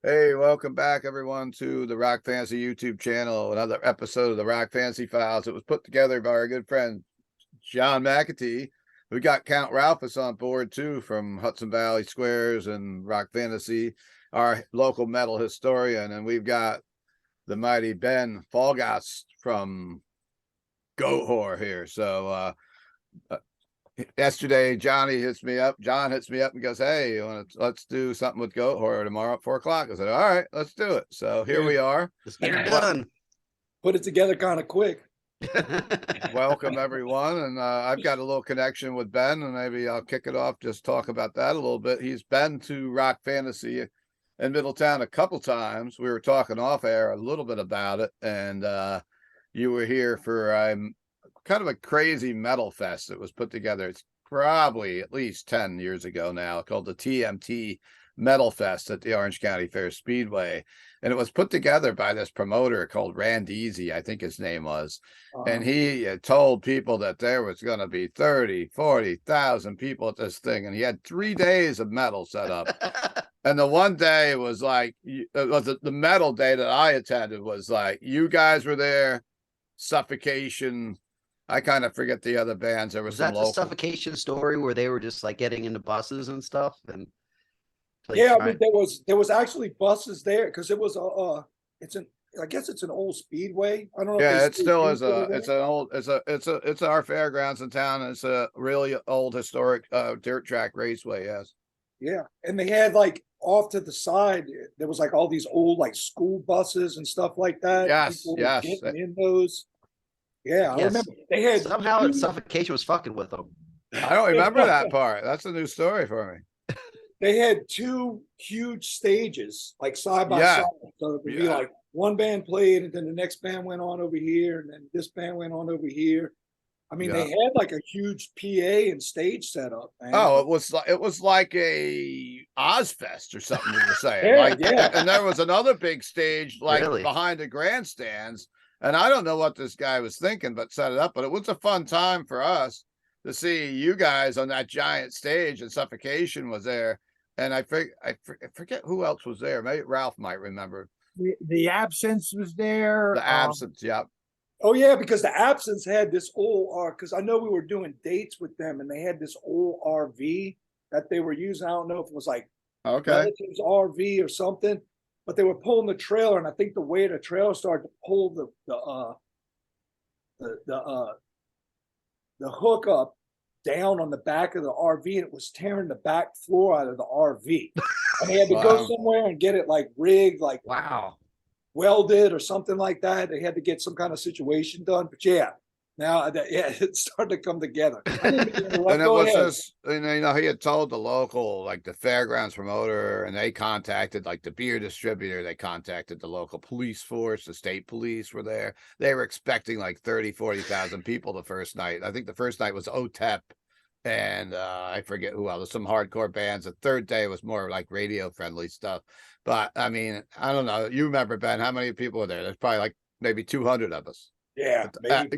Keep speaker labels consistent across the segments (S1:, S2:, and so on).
S1: Hey, welcome back, everyone, to the Rock Fantasy YouTube channel. Another episode of the Rock Fantasy Files. It was put together by our good friend John McEntee. We got Count Ralphus on board too from Hudson Valley Squares and Rock Fantasy, our local metal historian, and we've got the mighty Ben Falgoust from Goatwhore here. So yesterday, John hits me up and goes, "Hey, let's do something with Goatwhore tomorrow at 4 o'clock." I said, "All right, let's do it." So here we are.
S2: Let's get her done.
S3: Put it together kind of quick.
S1: Welcome everyone, and I've got a little connection with Ben, and maybe I'll kick it off. Just talk about that a little bit. He's been to Rock Fantasy in Middletown a couple times. We were talking off air a little bit about it, and you were here for kind of a crazy metal fest that was put together. It's probably at least 10 years ago now, called the TMT Metal Fest at the Orange County Fair Speedway. And it was put together by this promoter called Randeezy, I think his name was. And he told people that there was going to be 30, 40,000 people at this thing. And he had 3 days of metal set up. And the one day was like, it was the metal day that I attended was like, you guys were there, Suffocation. I kind of forget the other bands. There was some
S2: that the Suffocation story where they were just like getting into buses and stuff, and
S3: like, yeah, I mean there was actually buses there because it was I guess it's an old speedway. I don't know.
S1: Yeah, it still is it's our fairgrounds in town. It's a really old historic dirt track raceway. Yes.
S3: Yeah, and they had like off to the side there was like all these old like school buses and stuff like that.
S1: Yes,
S3: People
S1: yes.
S3: in those. Yeah, I remember they had
S2: somehow Suffocation was fucking with them.
S1: I don't remember that part. That's a new story for me.
S3: They had 2 huge stages, like side by side. So it would be like one band played, and then the next band went on over here, and then this band went on over here. I mean, they had like a huge PA and stage setup. Man.
S1: Oh, it was like a Ozfest or something. We were saying, and there was another big stage like behind the grandstands. And I don't know what this guy was thinking, but set it up. But it was a fun time for us to see you guys on that giant stage, and Suffocation was there. And I forget who else was there. Maybe Ralph might remember.
S4: The Absence was there.
S1: The Absence, yep.
S3: Oh, yeah, because the Absence had this old, because I know we were doing dates with them, and they had this old RV that they were using. I don't know if it was like relatives RV or something. But they were pulling the trailer, and I think the way the trailer started to pull the hook up down on the back of the RV, and it was tearing the back floor out of the RV. And they had to go somewhere and get it like rigged, like welded or something like that. They had to get some kind of situation done. But now it started to come together.
S1: And it was this, he had told the local, like the fairgrounds promoter, and they contacted like the beer distributor. They contacted the local police force. The state police were there. They were expecting like 30, 40,000 people the first night. I think the first night was OTEP, and I forget who else. Some hardcore bands. The third day was more like radio friendly stuff. But I mean, I don't know. You remember, Ben, how many people were there? There's probably like maybe 200 of us.
S3: Yeah,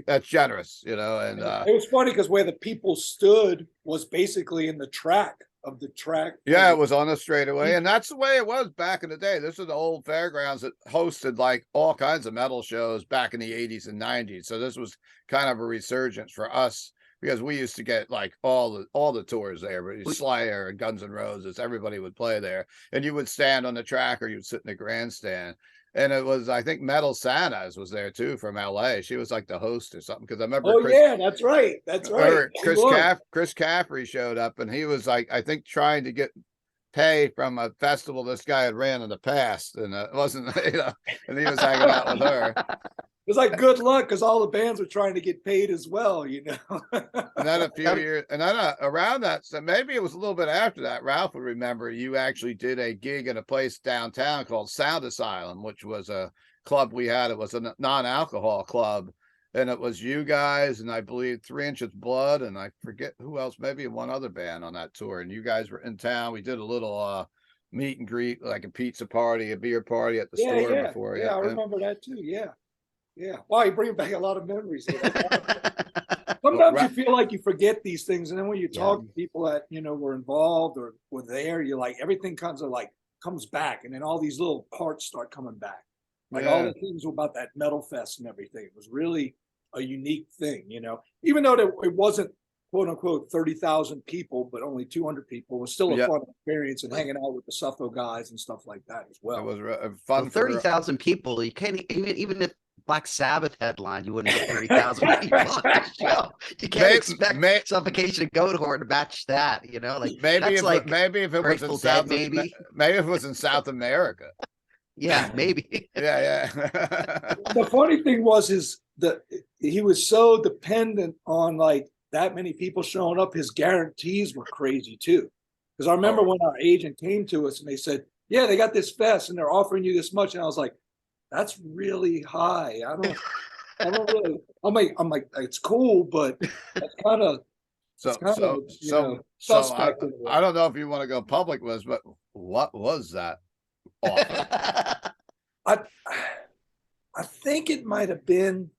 S1: that's generous, and
S3: it was funny because where the people stood was basically in the track of the track.
S1: Yeah, it was on the straightaway, and that's the way it was back in the day. This is the old fairgrounds that hosted like all kinds of metal shows back in the 80s and 90s. So this was kind of a resurgence for us because we used to get like all the tours there. But Slayer and Guns N' Roses, everybody would play there, and you would stand on the track or you'd sit in the grandstand. And it was, I think, Metal Santas was there too from LA. She was like the host or something. Because I remember.
S3: Oh, yeah, that's right. That's right.
S1: Chris Caffrey showed up, and he was like, I think, trying to get pay from a festival this guy had ran in the past, and it wasn't, and he was hanging out with her.
S3: It was like good luck because all the bands were trying to get paid as well,
S1: And then a few years, and then around that, so maybe it was a little bit after that, Ralph would remember you actually did a gig in a place downtown called Sound Asylum, which was a club we had. It was a non-alcohol club, and it was you guys, and I believe 3 Inches Blood, and I forget who else, maybe one other band on that tour. And you guys were in town. We did a little meet and greet, like a pizza party, a beer party at the store before.
S3: Yeah, I remember that too. Yeah. Yeah. Wow, you bring back a lot of memories. Sometimes you feel like you forget these things. And then when you talk to people that, were involved or were there, you're like, everything comes comes back, and then all these little parts start coming back. Like all the things about that Metal Fest and everything. It was really a unique thing, you know. Even though it wasn't quote unquote 30,000 people, but only 200 people, it was still a fun experience and hanging out with the Suffolk guys and stuff like that as well.
S1: It was fun.
S2: 30,000 people. You can't even if Black Sabbath headline, you wouldn't get 30,000 people on the show. You can't expect Suffocation and Goatwhore to match that, you know. Like
S1: maybe if it was in South,
S2: maybe
S1: if it was in South America.
S2: Yeah, maybe.
S1: Yeah.
S3: The funny thing was he was so dependent on like that many people showing up. His guarantees were crazy too. Because I remember when our agent came to us and they said, "Yeah, they got this fest and they're offering you this much," and I was like, "That's really high. I don't really." I'm like, it's cool, but that's kind of suspect.
S1: I don't know if you want to go public with this, but what was that offer?
S3: I think it might have been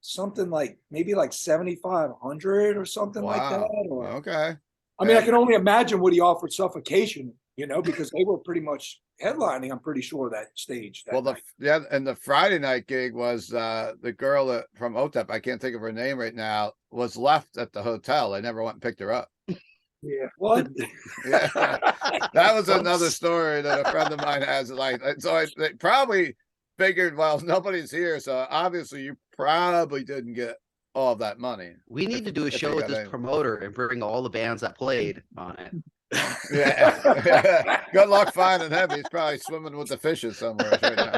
S3: something like maybe like 7,500 or something like that. Or,
S1: okay.
S3: I mean, I can only imagine what he offered Suffocation, you know, because they were pretty much headlining, I'm pretty sure, that stage.
S1: And the Friday night gig was the girl from OTEP, I can't think of her name right now, was left at the hotel. They never went and picked her up.
S3: Yeah. What?
S1: Yeah. That was another story that a friend of mine has. Like, so they probably figured, well, nobody's here, so obviously you probably didn't get all of that money.
S2: We need to do a show with this promoter and bring all the bands that played on it.
S1: Yeah. Good luck finding him. He's probably swimming with the fishes somewhere right now.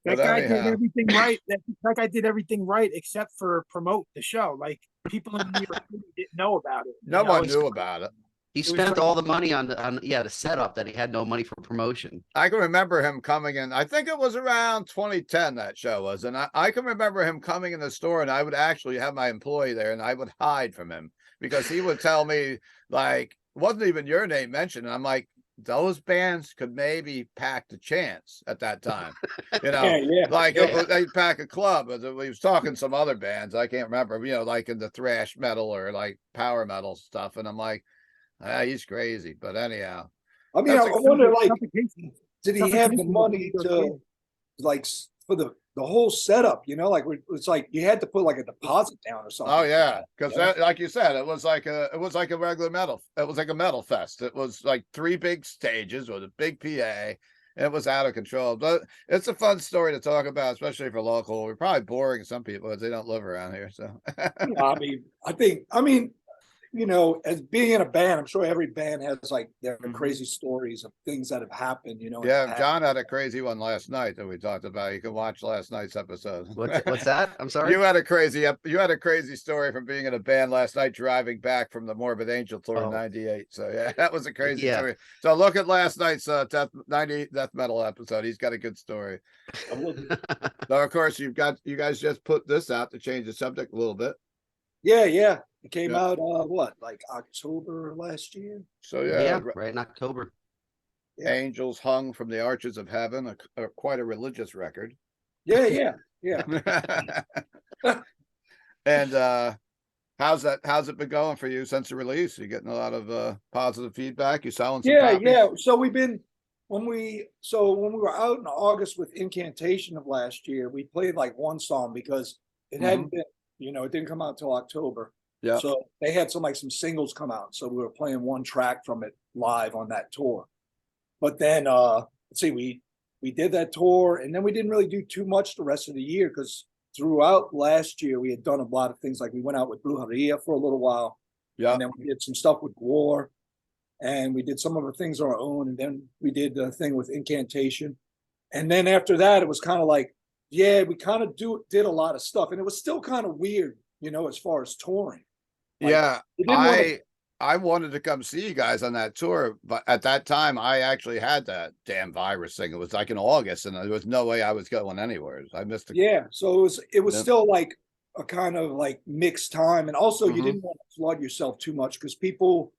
S4: That guy did everything right. That guy did everything right except for promote the show. Like people in New York City didn't know about it.
S1: No one knew about it.
S2: He spent all the money on the setup that he had no money for promotion.
S1: I can remember him coming in. I think it was around 2010 that show was, and I can remember him coming in the store, and I would actually have my employee there, and I would hide from him because he would tell me like, wasn't even your name mentioned, and I'm like, those bands could maybe pack the chance at that time, you know, they'd pack a club. We was talking some other bands I can't remember, you know, like in the thrash metal or like power metal stuff, and I'm like, he's crazy. But anyhow,
S3: I mean, I wonder, like, did he have the money to, like, for the whole setup? You know, like it's like you had to put like a deposit down or something.
S1: Oh yeah, because like you said, it was like a regular metal. It was like a metal fest. It was like 3 big stages with a big PA. It was out of control, but it's a fun story to talk about, especially for local. We're probably boring some people because they don't live around here. So,
S3: I mean, you know, as being in a band, I'm sure every band has like their crazy stories of things that have happened, you know.
S1: Yeah, John had a crazy one last night that we talked about. You can watch last night's episode.
S2: What's that? I'm sorry.
S1: You had a crazy story from being in a band last night, driving back from the Morbid Angel tour in '98. So yeah, that was a crazy story. So look at last night's 98 Death Metal episode. He's got a good story. So of course you guys just put this out to change the subject a little bit.
S3: Yeah. It came out like October last year.
S1: So
S2: right in October.
S1: Angels Hung from the Arches of Heaven, quite a religious record.
S3: Yeah.
S1: And how's it been going for you since the release? You getting a lot of positive feedback? You selling some copies?
S3: Yeah. So when we were out in August with Incantation of last year, we played like one song because it hadn't been, you know, it didn't come out till October.
S1: Yeah.
S3: So they had some singles come out. So we were playing one track from it live on that tour. But then we did that tour, and then we didn't really do too much the rest of the year because throughout last year we had done a lot of things. Like we went out with Brujeria for a little while. Yeah. And then we did some stuff with War, and we did some of the things on our own, and then we did the thing with Incantation. And then after that, it was kind of like, we kind of did a lot of stuff, and it was still kind of weird, you know, as far as touring. Like,
S1: I wanted to come see you guys on that tour, but at that time I actually had that damn virus thing. It was like in August, and there was no way I was going anywhere. I missed it.
S3: Yeah, so it was still like a kind of like mixed time, and also you didn't want to flood yourself too much because people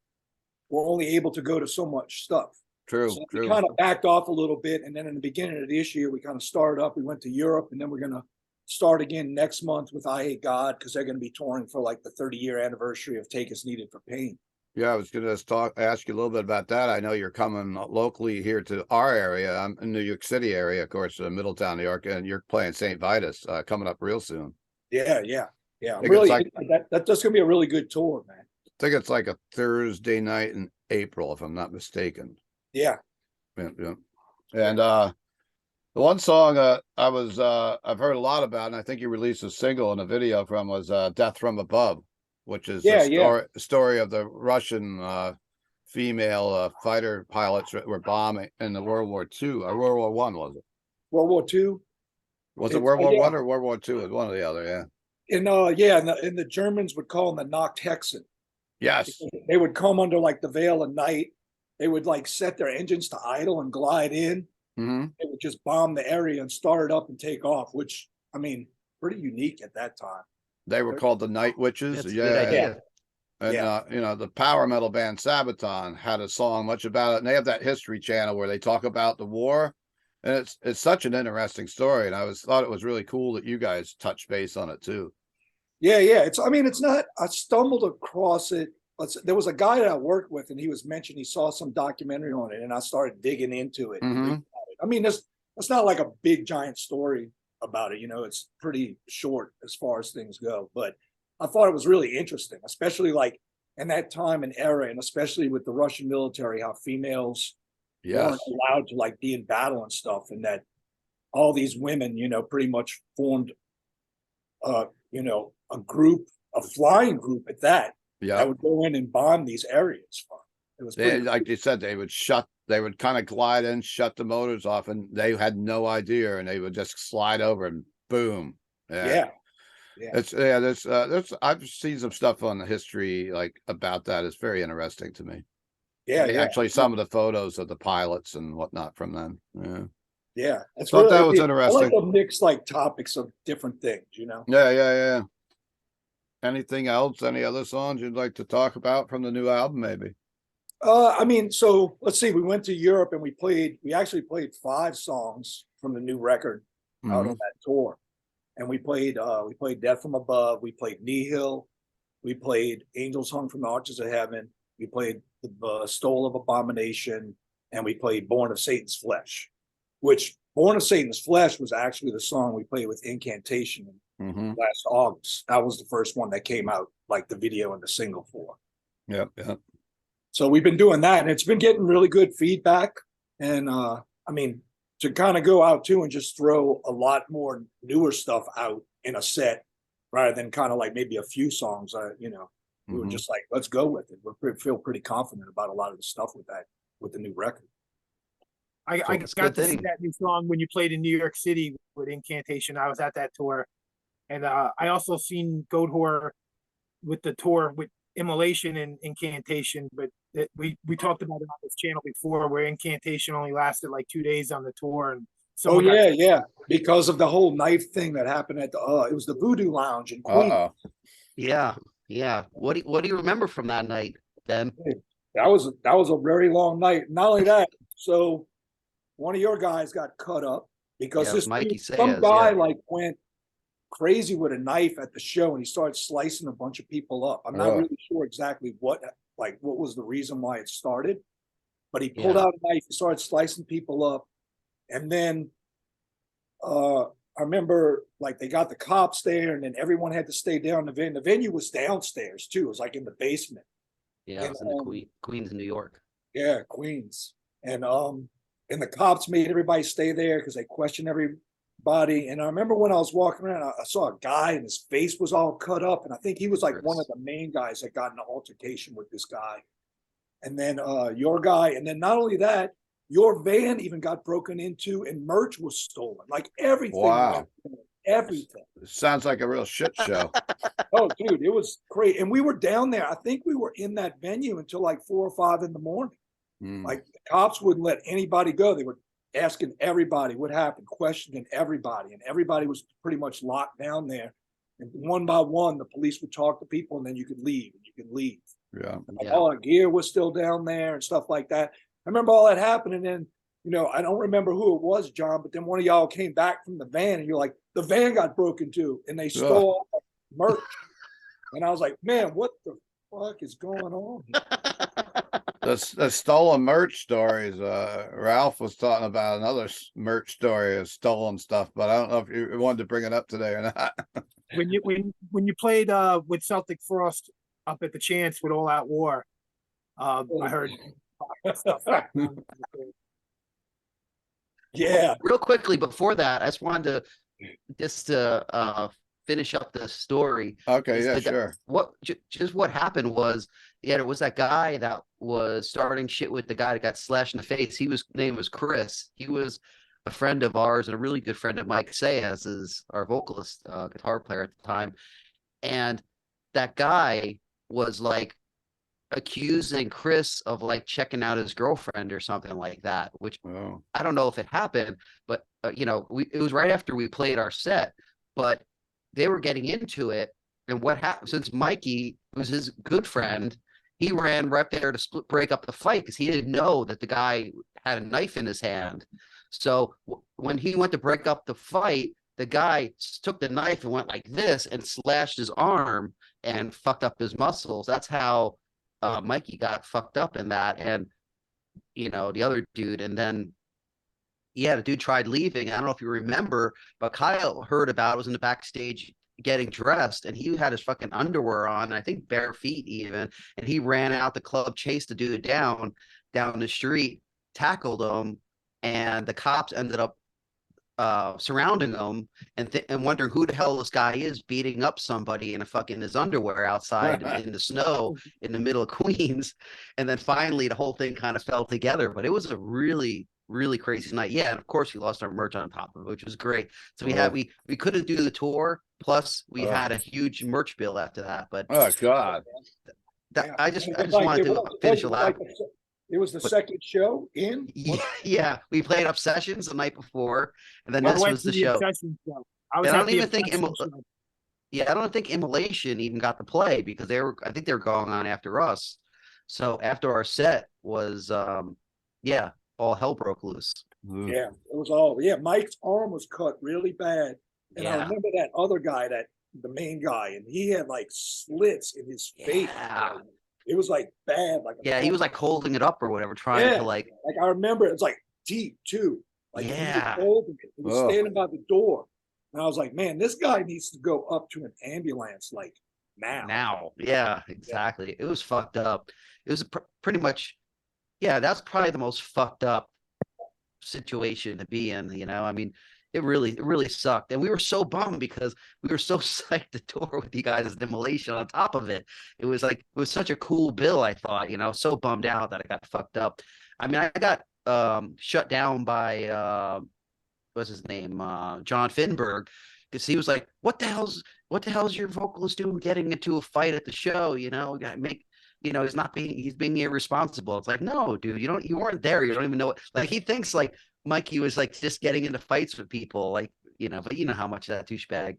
S3: were only able to go to so much stuff.
S1: True.
S3: So we kind of backed off a little bit, and then in the beginning of this year we kind of started up. We went to Europe, and then we're gonna start again next month with I Hate God because they're going to be touring for like the 30-year anniversary of Take Us Needed for Pain.
S1: Yeah, I was going to ask you a little bit about that. I know you're coming locally here to our area. I'm in New York City area, of course, Middletown, New York, and you're playing St. Vitus coming up real soon.
S3: Yeah, yeah, yeah.
S1: I think it's like,
S3: That's going to be a really good tour, man.
S1: I think it's like a Thursday night in April, if I'm not mistaken.
S3: Yeah.
S1: Yeah. And the one song I've heard a lot about, and I think you released a single and a video from, was "Death from Above," which is the story of the Russian female fighter pilots that were bombing in the World War II or World War One, was it?
S3: World War II.
S1: Was it World War One or World War II? It was one or the other, yeah.
S3: And and the Germans would call them the Nacht Hexen.
S1: Yes.
S3: They would come under like the veil of night. They would like set their engines to idle and glide in.
S1: Mm-hmm.
S3: They would just bomb the area and start it up and take off, which, I mean, pretty unique at that time.
S1: They were called the Night Witches.
S2: That's a good idea.
S1: And the power metal band Sabaton had a song much about it. And they have that History Channel where they talk about the war. And it's such an interesting story. And I thought it was really cool that you guys touched base on it too.
S3: Yeah. It's not, I stumbled across it. There was a guy that I worked with, and he was mentioned, he saw some documentary on it, and I started digging into it.
S1: Mm-hmm.
S3: I mean, it's not like a big giant story about it. It's pretty short as far as things go, but I thought it was really interesting, especially like in that time and era, and especially with the Russian military, how females weren't allowed to like be in battle and stuff, and that all these women, pretty much formed, a group, a flying group at that.
S1: Yeah,
S3: that would go in and bomb these areas. It was
S1: like you said, they would kind of glide in, shut the motors off, and they had no idea, and they would just slide over and boom.
S3: Yeah.
S1: There's I've seen some stuff on the history like about that. It's very interesting to me. Actually, some of the photos of the pilots and whatnot from them.
S3: Yeah,
S1: that was interesting.
S3: I like to mix like topics of different things,
S1: Yeah. Anything else? Any other songs you'd like to talk about from the new album, maybe?
S3: So let's see. We went to Europe and we actually played 5 songs from the new record out on that tour. And we played Death from Above, we played Nihil, we played Angels Hung from the Arches of Heaven, we played the Stole of Abomination, and we played Born of Satan's Flesh, which Born of Satan's Flesh was actually the song we played with Incantation last August. That was the first one that came out, like the video and the single for.
S1: Yeah.
S3: So we've been doing that, and it's been getting really good feedback. And to kind of go out too and just throw a lot more newer stuff out in a set rather than kind of like maybe a few songs, we were just like, let's go with it. We feel pretty confident about a lot of the stuff with the new record.
S4: I got to see that new song when you played in New York City with Incantation. I was at that tour. And I also seen Goatwhore with the tour with Immolation and Incantation, but we talked about it on this channel before, where Incantation only lasted like 2 days on the tour. And
S3: because of the whole knife thing that happened at it was the Voodoo Lounge in Queens.
S2: Yeah. What do you remember from that night, Ben?
S3: That was a very long night. Not only that, so one of your guys got cut up because some guy went crazy with a knife at the show, and he started slicing a bunch of people up. I'm not really sure exactly what was the reason why it started, but he pulled out a knife and started slicing people up. And then I remember they got the cops there, and then everyone had to stay down the venue. The venue was downstairs too. It was like in the basement.
S2: Yeah, it was in the Queens, New York.
S3: Yeah, Queens. And the cops made everybody stay there because they questioned everybody. And I remember when I was walking around, I saw a guy and his face was all cut up. And I think he was like one of the main guys that got in an altercation with this guy. And then your guy. And then not only that, your van even got broken into and merch was stolen. Like everything.
S1: Wow.
S3: Everything.
S1: Sounds like a real shit show.
S3: Oh, dude, it was great. And we were down there. I think we were in that venue until like 4 or 5 in the morning. Like the cops wouldn't let anybody go. They were asking everybody what happened, questioning everybody, and everybody was pretty much locked down there. And one by one, the police would talk to people, and then you could leave.
S1: Yeah.
S3: All our gear was still down there and stuff like that. I remember all that happened, and then I don't remember who it was, John, but then one of y'all came back from the van, and you're like, the van got broken too, and they stole merch. And I was like, man, what the fuck is going on?
S1: The stolen merch stories. Ralph was talking about another merch story of stolen stuff, but I don't know if you wanted to bring it up today or not.
S4: When you played with Celtic Frost up at the Chance with All Out War, I heard stuff.
S3: Yeah.
S2: Real quickly before that, I just wanted to finish up the story.
S1: Okay, yeah, sure.
S2: What happened was, there was that guy that was starting shit with the guy that got slashed in the face. Name was Chris. He was a friend of ours and a really good friend of Mike Sayas, is our vocalist, guitar player at the time. And that guy was like accusing Chris of like checking out his girlfriend or something like that, which I don't know if it happened, but it was right after we played our set, but they were getting into it. And what happened, since Mikey was his good friend, he ran right there to break up the fight because he didn't know that the guy had a knife in his hand. So when he went to break up the fight, the guy took the knife and went like this and slashed his arm and fucked up his muscles. That's how Mikey got fucked up in that. And, the other dude, and then, the dude tried leaving. I don't know if you remember, but Kyle heard about it, was in the backstage getting dressed, and he had his fucking underwear on, and I think bare feet even, and he ran out the club, chased the dude down the street, tackled him, and the cops ended up surrounding him and wondering who the hell this guy is beating up somebody in his underwear outside in the snow in the middle of Queens. And then finally the whole thing kind of fell together, but it was a really, really crazy night. Yeah, and of course we lost our merch on top of it, which was great. So we couldn't do the tour, plus we had a huge merch bill after that. But
S1: oh god,
S2: I just wanted to finish a laugh.
S3: It was the second show in?
S2: Yeah, we played Obsessions the night before, and then this was the show. I don't even think I don't think Immolation even got to play because I think they were going on after us. So after our set was all hell broke loose.
S3: Yeah, it was all Mike's arm was cut really bad. And I remember that other guy, the main guy, and he had like slits in his face. It was like bad.
S2: He was like holding it up or whatever, trying to like
S3: I remember it was like deep too. Like he was holding it. He was standing by the door. And I was like, man, this guy needs to go up to an ambulance like now.
S2: Yeah, exactly. It was fucked up. It was pretty much, that's probably the most fucked up situation to be in, I mean, it really sucked. And we were so bummed because we were so psyched to tour with you guys as Immolation on top of it. It was such a cool bill, I thought, so bummed out that I got fucked up. I mean, I got shut down by what's his name? John Finberg, because he was like, what the hell's your vocalist doing getting into a fight at the show? He's being irresponsible. It's like, no, dude, you weren't there. You don't even know what, like, he thinks like Mikey was like just getting into fights with people, like, but how much of a douchebag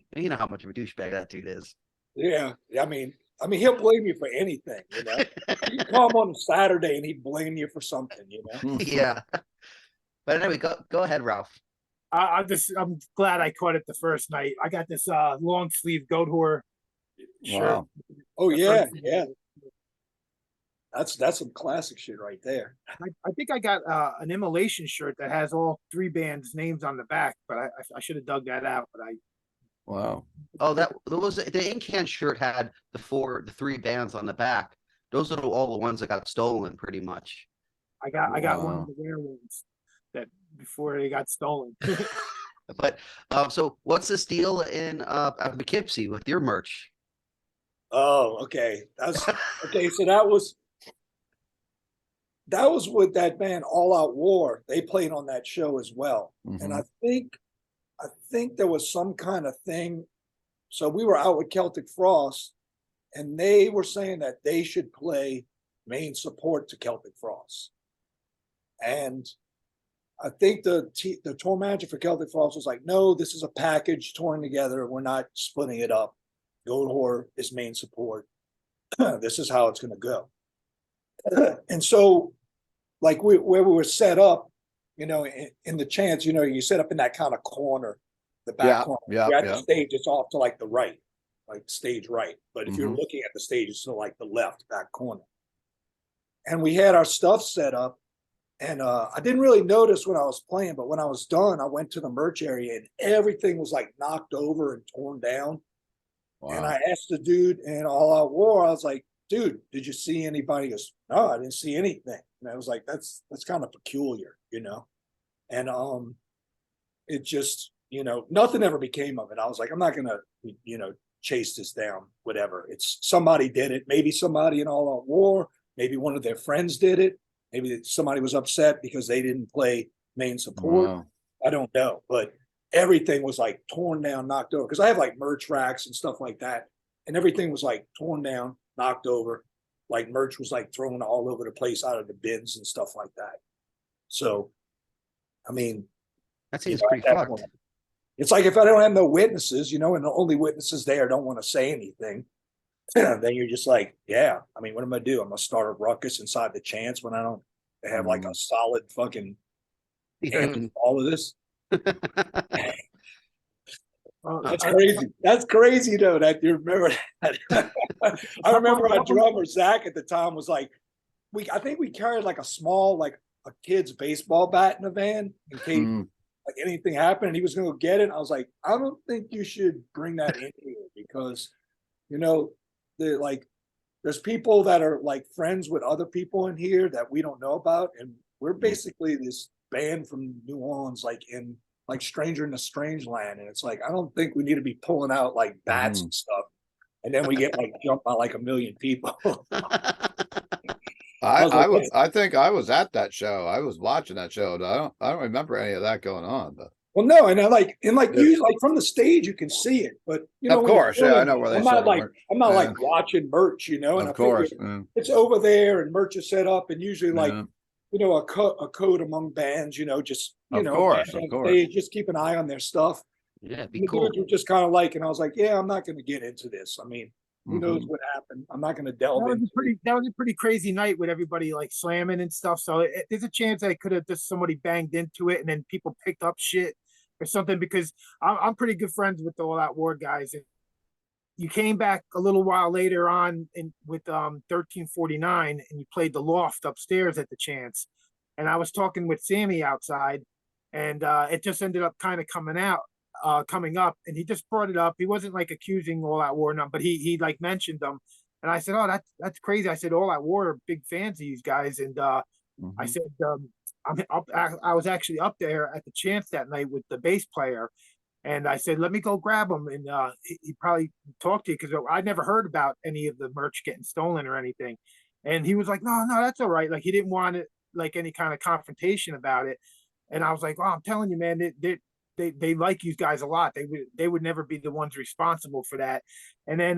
S2: that dude is.
S3: Yeah. I mean, he'll blame you for anything, You come on a Saturday and he'd blame you for something,
S2: Yeah. But anyway, go ahead, Ralph.
S4: I'm glad I caught it the first night. I got this long sleeve Goatwhore shirt.
S1: Wow.
S3: Oh yeah. That's some classic shit right there.
S4: I think I got an Immolation shirt that has all three bands' names on the back, but I should have dug that out. But
S1: wow.
S2: Oh, that was the Incan shirt had the three bands on the back. Those are all the ones that got stolen, pretty much.
S4: I got one of the rare ones that before they got stolen.
S2: But so what's this deal in Poughkeepsie with your merch?
S3: Oh, okay. Okay. So that was with that band All Out War. They played on that show as well. Mm-hmm. And I think there was some kind of thing. So we were out with Celtic Frost, and they were saying that they should play main support to Celtic Frost. And I think the tour manager for Celtic Frost was like, no, this is a package touring together. We're not splitting it up. Goatwhore is main support. This is how it's going to go. And so, like where we were set up, in the Chance, you set up in that kind of corner, the back corner. You're at the stage, it's off to like the right. like stage right. But if you're
S1: Mhm.
S3: looking at the stage, it's to like the left back corner. And we had our stuff set up. And I didn't really notice when I was playing, but when I was done, I went to the merch area and everything was like knocked over and torn down. And
S1: Wow.
S3: I asked the dude in All Out War, I was like, dude, did you see anybody? He goes, no, I didn't see anything. And I was like, that's kind of peculiar, you know? And it just, you know, nothing ever became of it. I was like, I'm not gonna, you know, chase this down, whatever. It's somebody did it. Maybe somebody in All Out War, maybe one of their friends did it. Maybe somebody was upset because they didn't play main support.
S1: Wow.
S3: I don't know, but everything was like torn down, knocked over. Because I have like merch racks and stuff like that, and everything was like torn down, knocked over. Like merch was like thrown all over the place out of the bins and stuff like that. So, I mean,
S2: that seems
S3: you know,
S2: pretty fucked.
S3: It's like if I don't have no witnesses, you know, and the only witnesses there don't want to say anything, then you're just like, yeah. I mean, what am I gonna do? I'm gonna start a ruckus inside the chance when I don't have like a solid fucking answer for all of this. That's crazy. That's crazy though. That you remember that. I remember our drummer Zach at the time was like, I think we carried like a small, like a kid's baseball bat in the van in case like anything happened, and he was gonna go get it. I was like, I don't think you should bring that in here because, you know, there's people that are like friends with other people in here that we don't know about, and we're basically this band from New Orleans, like in like stranger in a strange land, and it's like I don't think we need to be pulling out like bats and stuff, and then we get like jumped by like a million people.
S1: I think I was at that show. I was watching that show. I don't remember any of that going on, but
S3: well, no, and you like from the stage you can see it, but you know,
S1: of course, yeah, I know where they.
S3: I'm not like watching merch, you know, and
S1: of course,
S3: it's over there and merch is set up, and usually like you know a code among bands, you know, just you know,
S1: of course,
S3: stage, just keep an eye on their stuff.
S2: Yeah, be cool.
S3: You're just kind of like, and I was like, yeah, I'm not going to get into this. I mean, who knows what happened? I'm not going to delve into it.
S4: That was a pretty crazy night with everybody like slamming and stuff. So there's a chance I could have just somebody banged into it and then people picked up shit or something, because I'm pretty good friends with All Out War guys. And you came back a little while later on with 1349 and you played the Loft upstairs at the Chance. And I was talking with Sammy outside, and it just ended up kind of coming up, and he just brought it up. He wasn't like accusing All Out War, but he like mentioned them, and I said, "Oh, that's crazy." I said, "All Out War are big fans of these guys," and I said, I was actually up there at the Chance that night with the bass player, and I said, "Let me go grab him," and he probably talked to you because I never heard about any of the merch getting stolen or anything, and he was like, "No, that's all right." Like he didn't want it like any kind of confrontation about it, and I was like, "Oh, I'm telling you, man, they like you guys a lot. They would never be the ones responsible for that." And then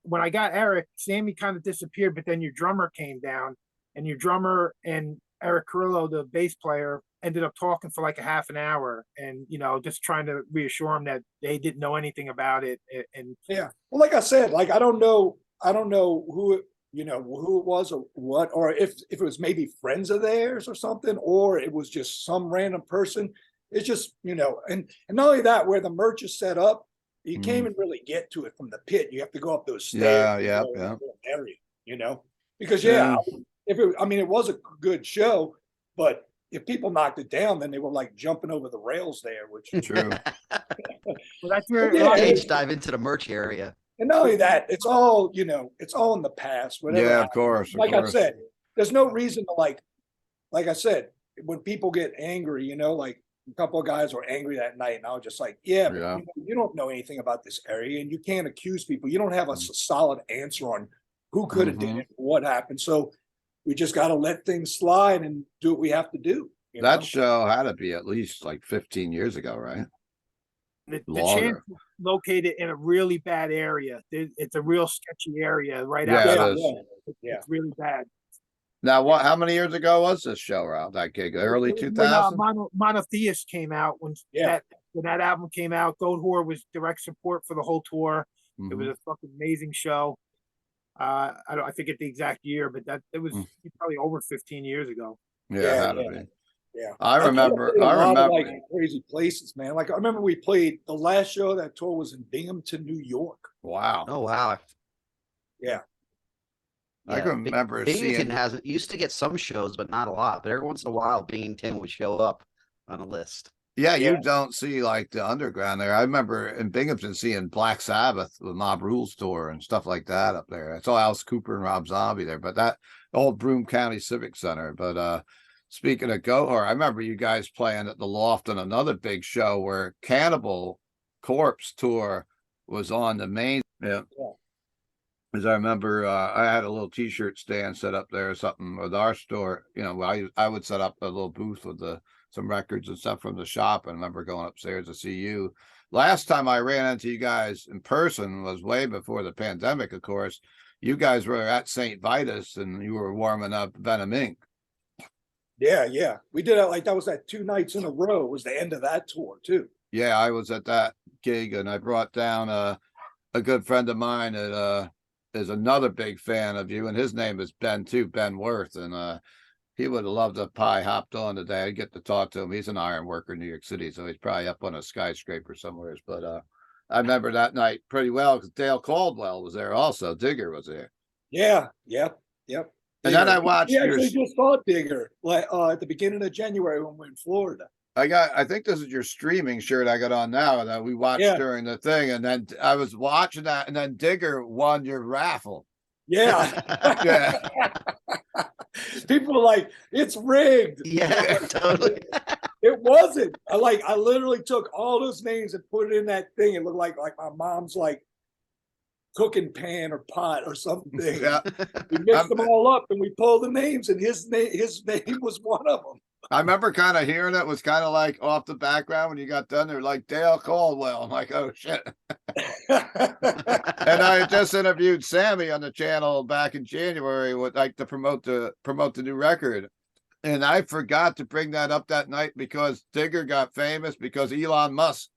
S4: when I got Eric, Sammy kind of disappeared, but then your drummer came down, and your drummer and Eric Carrillo, the bass player, ended up talking for like a half an hour, and you know, just trying to reassure him that they didn't know anything about it. And
S3: yeah, well, like I said, like I don't know who you know who it was or what, or if it was maybe friends of theirs or something, or it was just some random person. It's just, you know, and not only that, where the merch is set up, you can't even really get to it from the pit. You have to go up those stairs.
S1: Yeah.
S3: Area, you know, because it was a good show, but if people knocked it down, then they were like jumping over the rails there, which is
S1: true.
S2: Well, that's where dive into the merch area.
S3: And not only that, it's all, you know, it's all in the past. Whatever.
S1: Yeah, of course.
S3: Like I said, there's no reason to like I said, when people get angry, you know, like a couple of guys were angry that night, and I was just like, yeah, but you don't know anything about this area, and you can't accuse people. You don't have a solid answer on who could have did it, what happened. So we just got to let things slide and do what we have to do.
S1: That show had to be at least like 15 years ago, right?
S4: The Chance is located in a really bad area. It's a real sketchy area right out there. It's really bad.
S1: Now, how many years ago was this show, Ralph? That gig, early 2000?
S4: Monotheist came out when that album came out. Goatwhore was direct support for the whole tour. It was a fucking amazing show. I forget the exact year, but it was probably over 15 years ago.
S1: Yeah.
S3: Yeah,
S1: I remember
S3: like crazy places, man. Like I remember we played the last show of that tour was in Binghamton, New York.
S1: Wow.
S2: Oh wow.
S3: Yeah.
S1: I can remember
S2: Binghamton
S1: seeing.
S2: used to get some shows, but not a lot. But every once in a while, Binghamton would show up on a list.
S1: Yeah,
S3: Yeah.
S1: you don't see like the underground there. I remember in Binghamton seeing Black Sabbath, the Mob Rules tour and stuff like that up there. I saw Alice Cooper and Rob Zombie there, but that old Broome County Civic Center. But speaking of Goatwhore, I remember you guys playing at the Loft on another big show where Cannibal Corpse tour was on the main. Yeah. As I remember, I had a little T-shirt stand set up there or something with our store. You know, I would set up a little booth with some records and stuff from the shop. I remember going upstairs to see you. Last time I ran into you guys in person was way before the pandemic, of course. You guys were at St. Vitus and you were warming up Venom Inc.
S3: Yeah. We did it that was that 2 nights in a row. It was the end of that tour too.
S1: Yeah, I was at that gig and I brought down a good friend of mine that is another big fan of you, and his name is Ben too, Ben Worth, and he would have loved if Pi hopped on today. I'd get to talk to him. He's an iron worker in New York City, so he's probably up on a skyscraper somewhere. But I remember that night pretty well because Dale Caldwell was there also. Digger was there.
S3: Yeah, yep.
S1: And then I watched.
S3: We actually just saw Digger at the beginning of January when we were in Florida.
S1: I think this is your streaming shirt I got on now that we watched during the thing. And then I was watching that, and then Digger won your raffle.
S3: Yeah.
S1: Yeah.
S3: People were like, it's rigged.
S2: Yeah, totally.
S3: It wasn't. I literally took all those names and put it in that thing. It looked like my mom's cooking pan or pot or something.
S1: Yeah.
S3: We mixed them all up and we pulled the names, and his name was one of them.
S1: I remember kind of hearing it was kind of like off the background when you got done. They're like Dale Caldwell. I'm like, oh shit. And I had just interviewed Sammy on the channel back in January to promote the new record. And I forgot to bring that up that night because Digger got famous because Elon Musk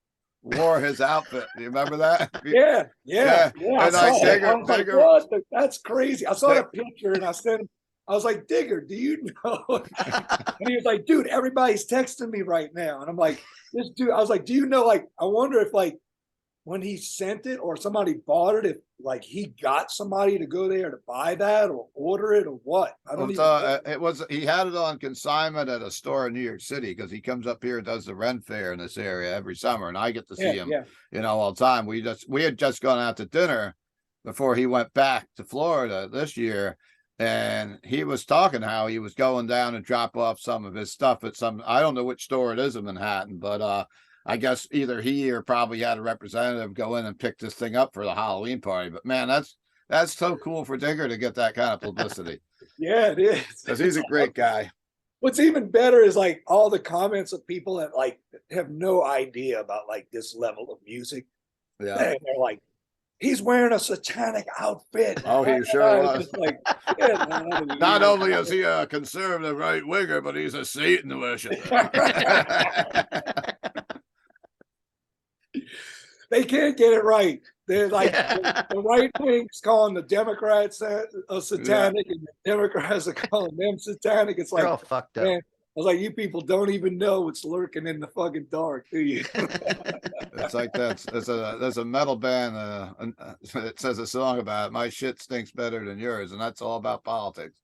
S1: wore his outfit. Do you remember that?
S3: Yeah.
S1: And
S3: I was like, what? That's crazy. I saw that picture and I said, I was like, Digger, do you know? And he was like, dude, everybody's texting me right now. And I'm like, this dude, I was like, do you know, I wonder if when he sent it or somebody bought it, if he got somebody to go there to buy that or order it or what? I don't even
S1: he had it on consignment at a store in New York City because he comes up here and does the Ren Fair in this area every summer. And I get to see him, all the time. We had just gone out to dinner before he went back to Florida this year. And he was talking how he was going down and drop off some of his stuff at I don't know which store it is in Manhattan, but I guess either he or probably had a representative go in and pick this thing up for the Halloween party. But man, that's so cool for Digger to get that kind of publicity.
S3: Yeah, it is.
S1: Because he's a great guy.
S3: What's even better is all the comments of people that have no idea about this level of music.
S1: Yeah.
S3: And they're like, he's wearing a satanic outfit.
S1: Oh, he sure was.
S3: Not
S1: only is he a conservative right winger, but he's a Satan worshiper.
S3: They can't get it right. They're the right wing's calling the Democrats satanic, and the Democrats are calling them satanic. It's
S2: they're all fucked up.
S3: Man, I was like, you people don't even know what's lurking in the fucking dark, do you?
S1: It's like there's a metal band that says a song about it. My shit stinks better than yours, and that's all about politics.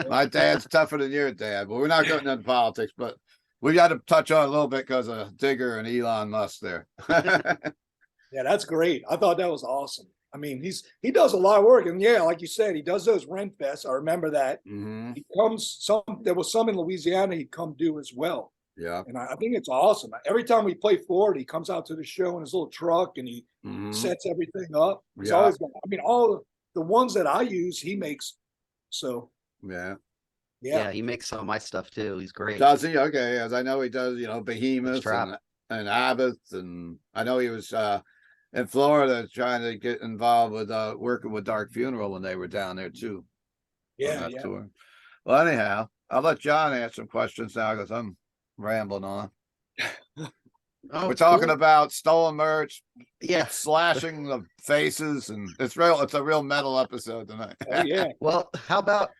S1: My dad's tougher than your dad, but we're not going into politics. But we got to touch on a little bit because of Digger and Elon Musk there.
S3: Yeah, that's great. I thought that was awesome. I mean, he does a lot of work, and like you said, he does those Rent Fests. I remember that.
S1: Mm-hmm.
S3: There was some in Louisiana he'd come do as well.
S1: Yeah,
S3: and I think it's awesome. Every time we play Florida, he comes out to the show in his little truck and he sets everything up. He's always got. I mean, all the ones that I use, he makes. So
S1: yeah,
S2: he makes some of my stuff too. He's great.
S1: Does he? Okay, as I know he does. Behemoth and Abbott, and I know he was. In Florida, trying to get involved with working with Dark Funeral when they were down there too.
S3: Yeah.
S1: Tour. Well, anyhow, I'll let John answer some questions now because I'm rambling on. We're talking about stolen merch, slashing the faces, and it's a real metal episode tonight.
S3: Oh, yeah.
S2: Well, how about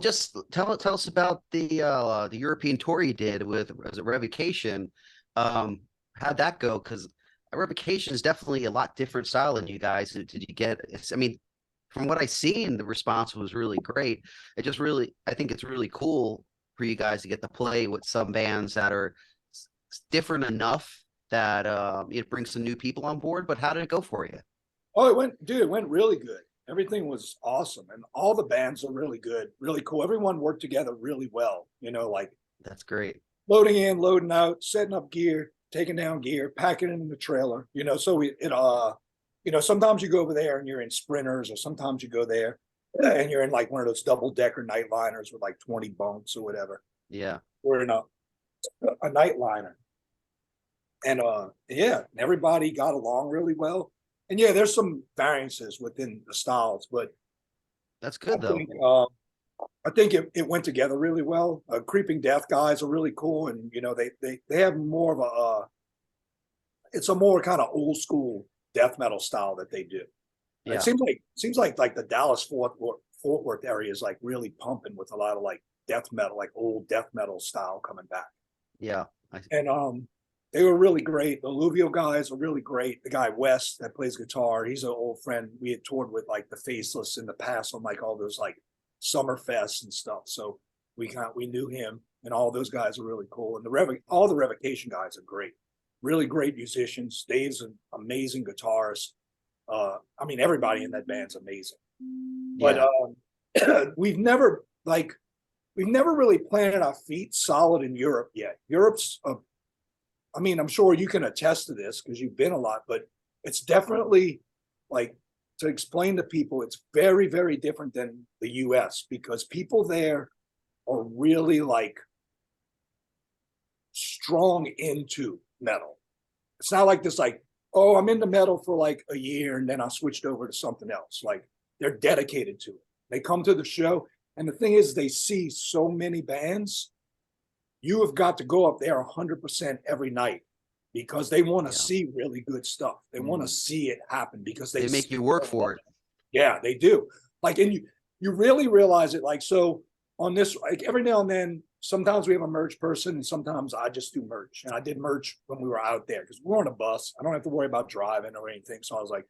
S2: just tell us about the European tour you did with Revocation. How'd that go? Because Revocation is definitely a lot different style than you guys. Did you get? I mean, from what I've seen, the response was really great. I think it's really cool for you guys to get to play with some bands that are different enough that it brings some new people on board. But how did it go for you?
S3: Oh, it went really good. Everything was awesome, and all the bands are really good, really cool. Everyone worked together really well. Like
S2: that's great.
S3: Loading in, loading out, setting up gear, taking down gear, packing it in the trailer. Sometimes you go over there and you're in sprinters, or sometimes you go there and you're in like one of those double-decker nightliners with like 20 bunks or whatever.
S2: Yeah.
S3: We're in a nightliner. And everybody got along really well. And yeah, there's some variances within the styles, but
S2: that's good though.
S3: I think it went together really well. Creeping Death guys are really cool, and they have more of it's a more kind of old school death metal style that they do. Yeah. It seems like the Dallas Fort Worth area is like really pumping with a lot of like death metal, like old death metal style coming back.
S2: Yeah,
S3: and they were really great. The Alluvio guys are really great. The guy Wes that plays guitar, he's an old friend. We had toured with like the Faceless in the past on like all those like summer fests and stuff. So we knew him, and all those guys are really cool. And all the Revocation guys are great, really great musicians. Dave's an amazing guitarist. Everybody in that band's amazing. Yeah. But we've never really planted our feet solid in Europe yet. Europe's I'm sure you can attest to this because you've been a lot, but it's definitely like, to explain to people, it's very, very different than the US, because people there are really like strong into metal. It's not like this, like, oh, I'm into metal for like a year and then I switched over to something else. Like, they're dedicated to it. They come to the show, and the thing is, they see so many bands. You have got to go up there 100% every night, because they want to see really good stuff. They want to see it happen, because they
S2: make you work for it.
S3: Yeah, they do. Like, and you really realize it. Like, so on this, like every now and then, sometimes we have a merch person, and sometimes I just do merch. And I did merch when we were out there because we're on a bus. I don't have to worry about driving or anything. So I was like,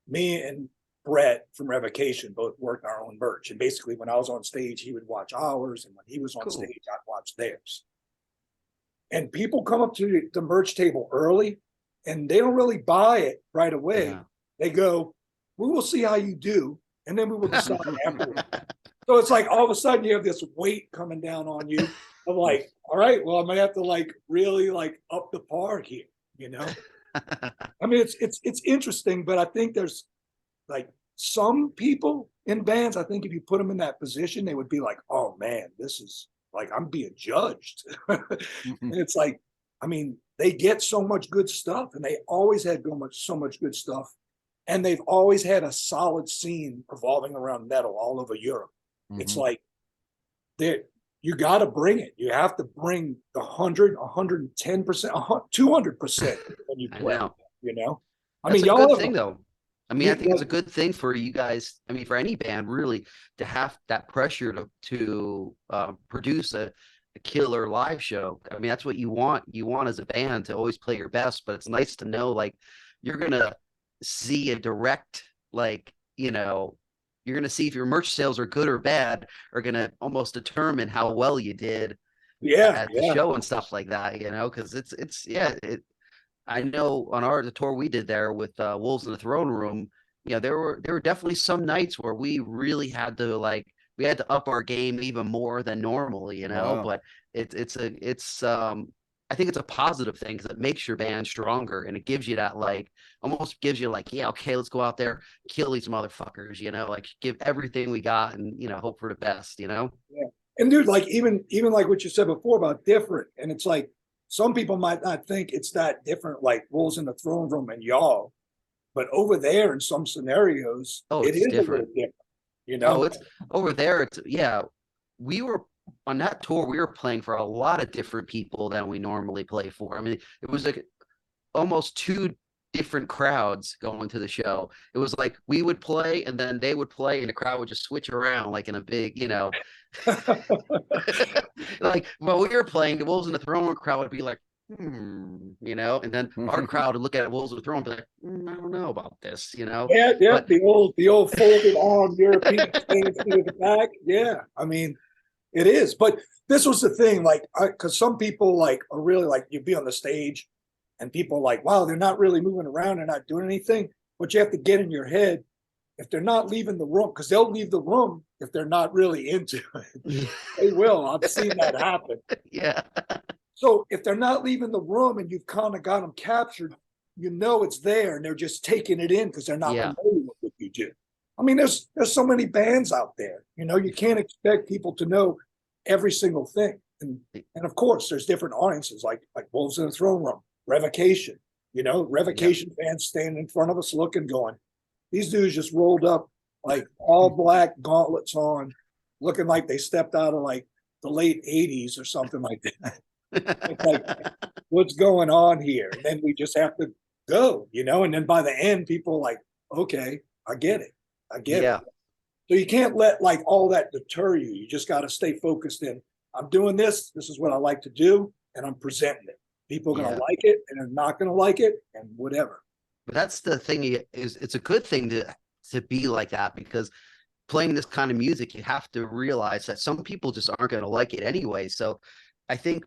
S3: me and Brett from Revocation both worked our own merch. And basically, when I was on stage, he would watch ours. And when he was on stage, I'd watch theirs. And people come up to the merch table early, and they don't really buy it right away. Yeah. They go, we will see how you do, and then we will decide afterwards. So it's like all of a sudden you have this weight coming down on you of like, all right, well, I'm gonna have to like really like up the par here, it's interesting, but I think there's like some people in bands, I think if you put them in that position, they would be like, oh man, this is like, I'm being judged. And it's like, they get so much good stuff, and they always had so much good stuff. And they've always had a solid scene revolving around metal all over Europe. Mm-hmm. It's like, you got to bring it. You have to bring the 100, 110%, 200% when you play.
S2: That's a good thing, though. I think it's a good thing for you guys. For any band, really, to have that pressure to produce a killer live show. That's what you want. You want as a band to always play your best, but it's nice to know, like, you're going to see a direct, like, you're going to see if your merch sales are good or bad, are going to almost determine how well you did at the show and stuff like that, because I know on the tour we did there with Wolves in the Throne Room, there were definitely some nights where we really had to we had to up our game even more than normal, wow. But I think it's a positive thing because it makes your band stronger, and it gives you that almost gives you okay, let's go out there, kill these motherfuckers, give everything we got and hope for the best, Yeah.
S3: And dude, even like what you said before about different, and it's like, some people might not think it's that different, like Wolves in the Throne Room and y'all, but over there in some scenarios, it is different.
S2: It's over there. We were on that tour. We were playing for a lot of different people than we normally play for. It was like almost two different crowds going to the show. It was like we would play and then they would play, and the crowd would just switch around like in a big, like while we were playing, the Wolves in the Throne Room crowd would be like you know, and then our crowd would look at Wolves of the Throne and be like, I don't know about this, you know.
S3: Yeah,
S2: but,
S3: the old folded arm European stance to the back. Yeah, I mean, it is. But this was the thing, like, because some people like are really like, you'd be on the stage, and people are like, wow, they're not really moving around, they're not doing anything. But you have to get in your head, if they're not leaving the room, because they'll leave the room if they're not really into it. They will. I've seen that happen.
S2: Yeah.
S3: So if they're not leaving the room and you've kind of got them captured, you know it's there, and they're just taking it in because they're not familiar with what you do. I mean, there's so many bands out there. You know, you can't expect people to know every single thing. And of course, there's different audiences like Wolves in the Throne Room, Revocation. You know, Revocation fans standing in front of us looking, going, these dudes just rolled up like all black gauntlets on, looking like they stepped out of like the late 80s or something like that. It's like, what's going on here? And then we just have to go, you know, and then by the end, people are like, okay, I get it. I get it. So you can't let like all that deter you. You just got to stay focused in, I'm doing this. This is what I like to do. And I'm presenting it. People are going to like it, and they're not going to like it, and whatever.
S2: But that's the thing, is it's a good thing to be like that, because playing this kind of music, you have to realize that some people just aren't going to like it anyway. So I think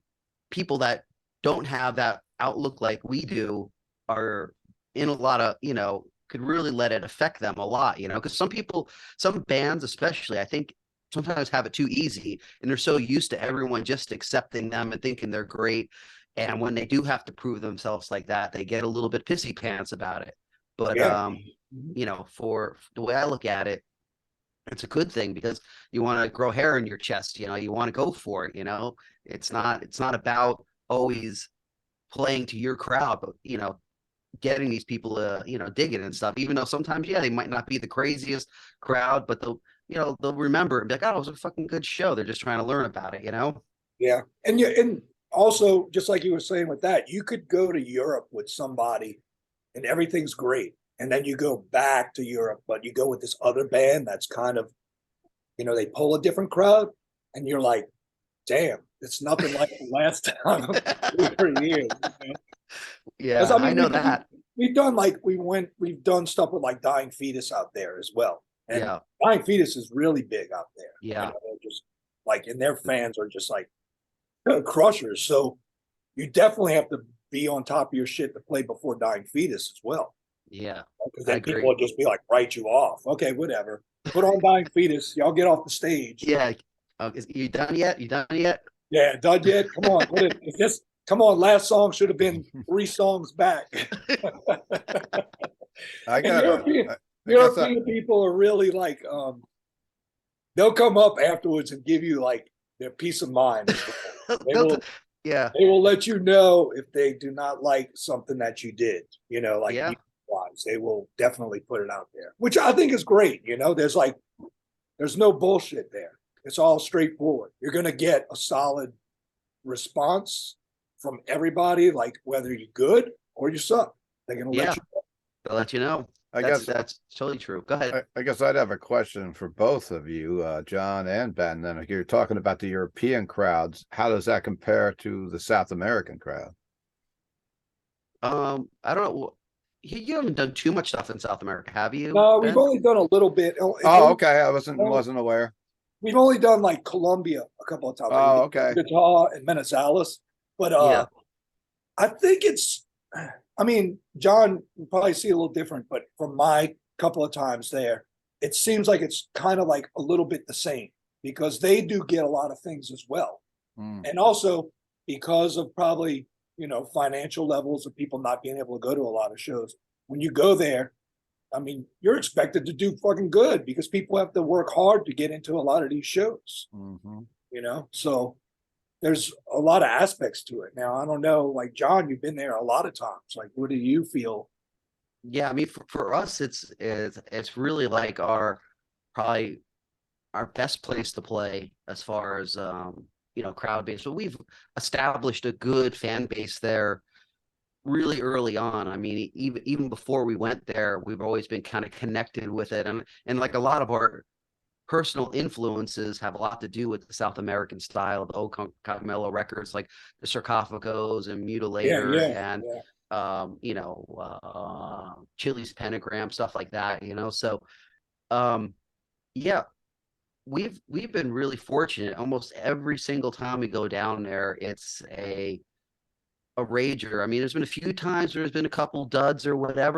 S2: people that don't have that outlook like we do are in a lot of, you know, could really let it affect them a lot, you know, because some bands especially, I think sometimes have it too easy, and they're so used to everyone just accepting them and thinking they're great. And when they do have to prove themselves like that, they get a little bit pissy pants about it. But, you know, for the way I look at it, it's a good thing, because you want to grow hair in your chest, you know, you want to go for it, you know, it's not about always playing to your crowd, but, you know, getting these people to, you know, dig it and stuff, even though sometimes, they might not be the craziest crowd, but they'll remember and be like, oh, it was a fucking good show. They're just trying to learn about it, you know?
S3: Yeah. And also, just like you were saying with that, you could go to Europe with somebody and everything's great. And then you go back to Europe, but you go with this other band that's kind of, you know, they pull a different crowd, and you're like, damn, it's nothing like the last time for years. You know?
S2: Yeah, I mean, I know that.
S3: We've done stuff with like Dying Fetus out there as well. And Dying Fetus is really big out there.
S2: Yeah.
S3: You know, they're just like, and their fans are just like crushers. So you definitely have to be on top of your shit to play before Dying Fetus as well.
S2: Yeah.
S3: Because then people will just be like, write you off. Okay, whatever. Put on Dying Fetus. Y'all get off the stage.
S2: Yeah. You done yet?
S3: Yeah, done yet? Come on. Come on, last song should have been 3 songs back. European people are really like, they'll come up afterwards and give you like their peace of mind. They will let you know if they do not like something that you did, you know, like they will definitely put it out there, which I think is great. You know, there's no bullshit there. It's all straightforward. You're going to get a solid response from everybody, like whether you're good or you suck. They're going to let you know.
S2: They'll let you know. I guess that's totally true. Go ahead.
S1: I guess I'd have a question for both of you, John and Ben. Then you're talking about the European crowds. How does that compare to the South American crowd?
S2: I don't know. You haven't done too much stuff in South America, have you?
S3: No, we've only done a little bit.
S1: Okay. I wasn't aware.
S3: We've only done like Colombia a couple of times.
S1: Oh, okay.
S3: Bogotá and Manizales. But I think I mean, John, you probably see a little different, but from my couple of times there, it seems like it's kind of like a little bit the same, because they do get a lot of things as well. And also because of probably, you know, financial levels of people not being able to go to a lot of shows. When you go there, I mean, you're expected to do fucking good, because people have to work hard to get into a lot of these shows, you know? So there's a lot of aspects to it. Now, I don't know, like John, you've been there a lot of times. Like, what do you feel?
S2: Yeah, I mean, for us, it's really like probably our best place to play as far as you know, crowd base. So we've established a good fan base there really early on. I mean, even before we went there, we've always been kind of connected with it, and like a lot of our personal influences have a lot to do with the South American style, the old Camello records, like the Sarcophagos and Mutilator and Chili's Pentagram, stuff like that, So we've been really fortunate. Almost every single time we go down there, it's a rager. I mean, there's been a few times where there's been a couple duds or whatever,